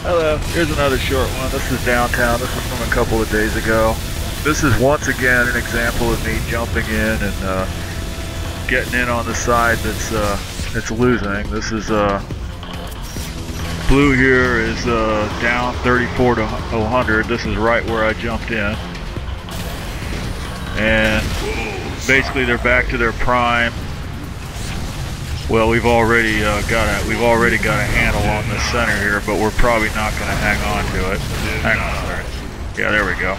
Hello, here's another short one. This is downtown. This is from a couple of days ago. This is once again an example of me jumping in and getting in on the side that's losing. This is blue here is down 34 to 100. This is right where I jumped in, and basically they're back to their prime. Well, we've already got a handle on the center here, but we're probably not going to hang on to it. Hang on, sorry. Yeah, there we go.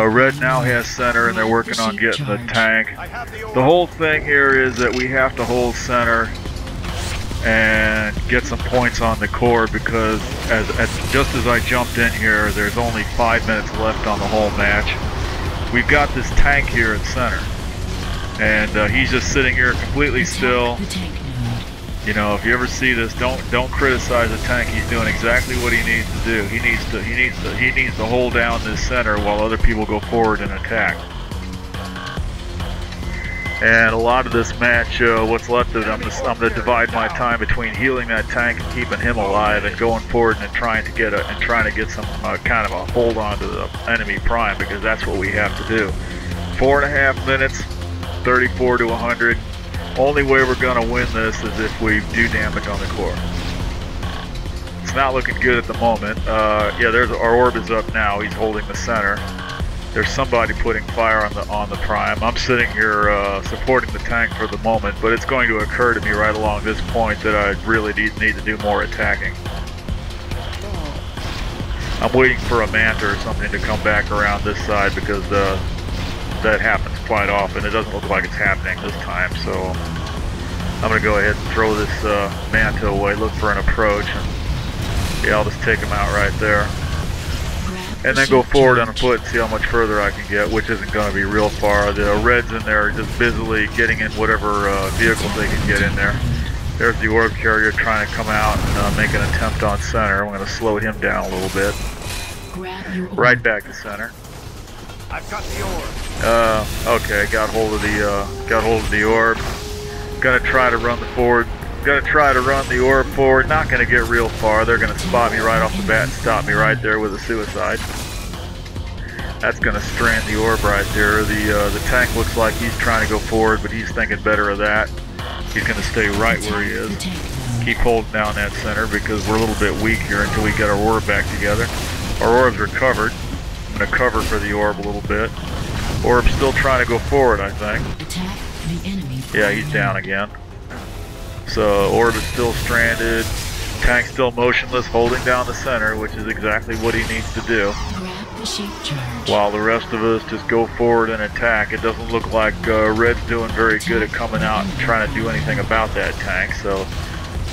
Red now has center, and they're working on getting the tank. The whole thing here is that we have to hold center and get some points on the core, because just as I jumped in here, there's only 5 minutes left on the whole match. We've got this tank here at center, and he's just sitting here completely still. You know, if you ever see this, don't criticize the tank. He's doing exactly what he needs to do. He needs to hold down this center while other people go forward and attack. And a lot of this match, what's left of it, I'm going to divide my time between healing that tank and keeping him alive, and going forward and trying to get some kind of a hold on to the enemy prime, because that's what we have to do. 4.5 minutes, 34 to 100. Only way we're going to win this is if we do damage on the core. It's not looking good at the moment. Yeah, our orb is up now. He's holding the center. There's somebody putting fire on the prime. I'm sitting here supporting the tank for the moment, but it's going to occur to me right along this point that I really need to do more attacking. I'm waiting for a manta or something to come back around this side, because that happens quite often. It doesn't look like it's happening this time, so I'm going to go ahead and throw this manta away, look for an approach, and yeah, I'll just take him out right there. And then go forward on foot and see how much further I can get, which isn't going to be real far. The Reds in there are just busily getting in whatever vehicles they can get in there. There's the orb carrier trying to come out and make an attempt on center. I'm going to slow him down a little bit. Right back to center. I've got the orb. Okay, got hold of the orb. Gonna try to run the orb forward. Not gonna get real far. They're gonna spot me right off the bat and stop me right there with a suicide. That's gonna strand the orb right there. The tank looks like he's trying to go forward, but he's thinking better of that. He's gonna stay right where he is. Keep holding down that center, because we're a little bit weak here until we get our orb back together. Our orb's recovered. I'm gonna cover for the orb a little bit. Orb's still trying to go forward, I think. Yeah, he's down again. So orb is still stranded. Tank's still motionless, holding down the center, which is exactly what he needs to do. While the rest of us just go forward and attack. It doesn't look like Red's doing very good at coming out and trying to do anything about that tank. So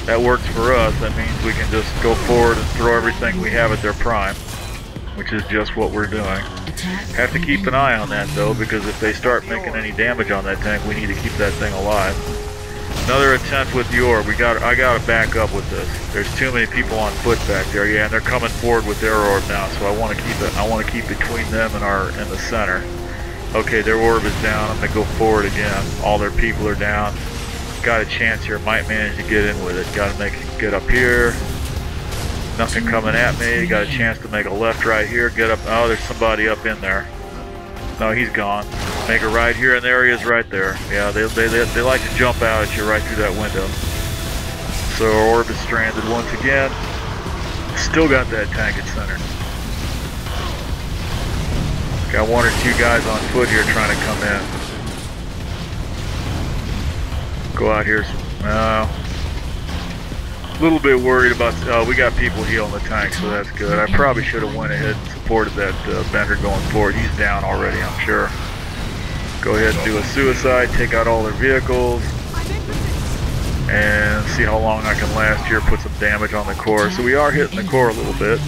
that works for us. That means we can just go forward and throw everything we have at their prime, which is just what we're doing. Have to keep an eye on that though, because if they start making any damage on that tank, we need to keep that thing alive. Another attempt with the orb. I gotta back up with this. There's too many people on foot back there. Yeah, and they're coming forward with their orb now, so I want to keep between them and the center. Okay, their orb is down. I'm gonna go forward again. All their people are down. Got a chance here. Might manage to get in with it. Gotta get up here. Nothing coming at me. Got a chance to make a left right here. Get up. Oh, there's somebody up in there. No, he's gone. Make a right here, and there he is right there. Yeah, they like to jump out at you right through that window. So our orb is stranded once again. Still got that tank at center. Got one or two guys on foot here trying to come in. Go out here. A little bit worried about, we got people healing the tank, so that's good. I probably should have went ahead and supported that Bender going forward. He's down already, I'm sure. Go ahead and do a suicide, take out all their vehicles, and see how long I can last here, put some damage on the core. So we are hitting the core a little bit.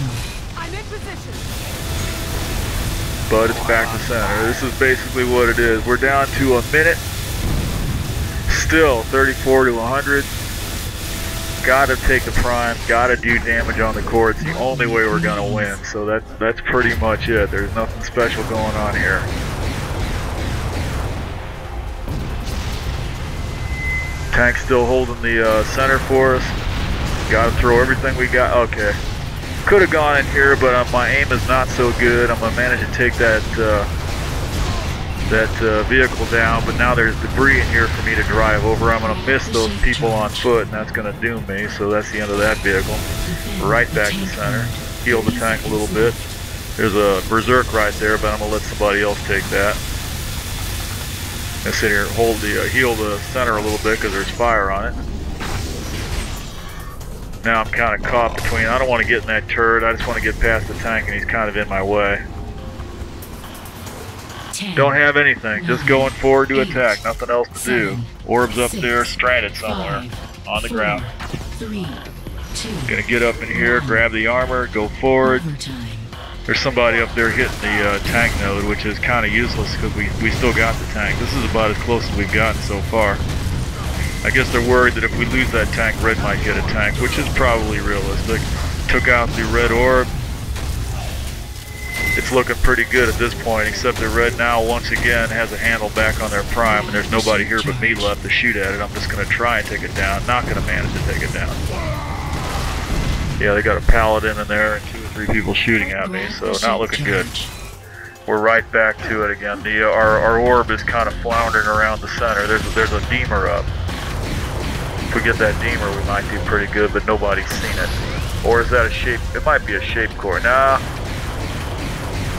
But it's back to center. This is basically what it is. We're down to a minute. Still 34 to 100. Gotta take the prime, gotta do damage on the core. It's the only way we're gonna win. So that's pretty much it. There's nothing special going on here. Tank's still holding the center for us. Gotta throw everything we got. Okay. Could have gone in here, but my aim is not so good. I'm gonna manage to take that vehicle down, but now there's debris in here for me to drive over. I'm gonna miss those people on foot, and that's gonna doom me. So that's the end of that vehicle. Right back to center. Heal the tank a little bit. There's a berserk right there, but I'm gonna let somebody else take that. I sit here and hold the heal the center a little bit because there's fire on it. Now I'm kind of caught between, I don't want to get in that turret, I just want to get past the tank and he's kind of in my way. Don't have anything, just going forward to attack, nothing else to do. Orbs up there, stranded somewhere, on the ground. Gonna get up in here, grab the armor, go forward. There's somebody up there hitting the tank node, which is kind of useless because we still got the tank. This is about as close as we've gotten so far. I guess they're worried that if we lose that tank, Red might get a tank, which is probably realistic. Took out the Red orb. It's looking pretty good at this point, except that Red now once again has a handle back on their prime, and there's nobody here but me left to shoot at it. I'm just going to try and take it down. Not going to manage to take it down. Yeah, they got a paladin in there and 2 or 3 people shooting at me, so not looking good. We're right back to it again. Our orb is kind of floundering around the center. There's a deemer up. If we get that deemer, we might do pretty good, but nobody's seen it. Or is that a shape? It might be a shape core. Nah.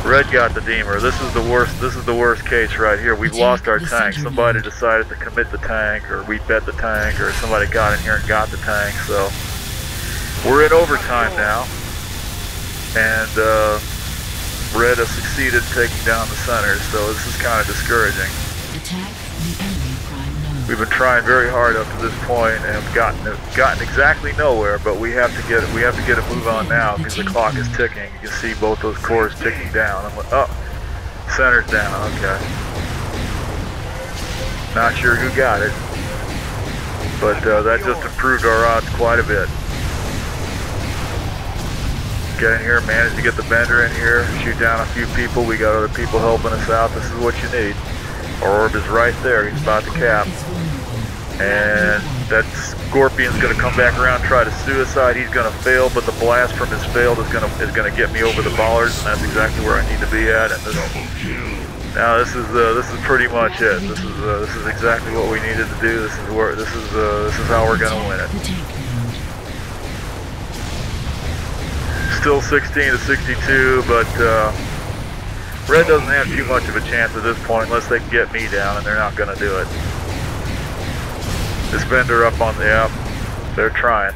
Red got the deemer. This is the worst. This is the worst case right here. We've lost our tank. Somebody decided to commit the tank, or we bet the tank, or somebody got in here and got the tank. So we're in overtime now, and Red has succeeded in taking down the center. So this is kind of discouraging. We've been trying very hard up to this point and have gotten exactly nowhere, but we have to get a move on now because the clock is ticking. You can see both those cores ticking down. Center's down. Okay. Not sure who got it, but that just improved our odds quite a bit. Get in here, managed to get the bender in here, shoot down a few people. We got other people helping us out. This is what you need. Our orb is right there. He's about to cap. And that Scorpion's going to come back around, try to suicide. He's going to fail, but the blast from his failed is going to get me over the bollards, and that's exactly where I need to be at. And now this is pretty much it. This is exactly what we needed to do. This is how we're going to win it. Still 16 to 62, but Red doesn't have too much of a chance at this point unless they can get me down, and they're not going to do it. This bender up on the up, they're trying.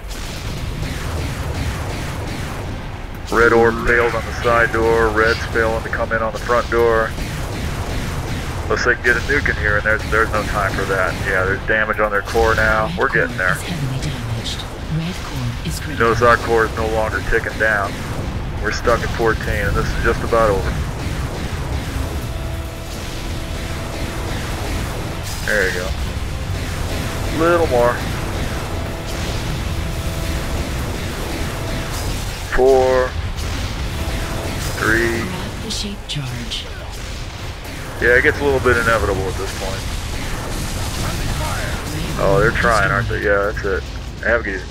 Red orb failed on the side door, Red's failing to come in on the front door. Unless they can get a nuke in here, and there's no time for that. Yeah, there's damage on their core now. We're getting there. Notice our core is no longer ticking down. We're stuck at 14, and this is just about over. There you go. Little more. 4, 3. The shape charge. Yeah, it gets a little bit inevitable at this point. Oh, they're trying, aren't they? Yeah, that's it. Have a good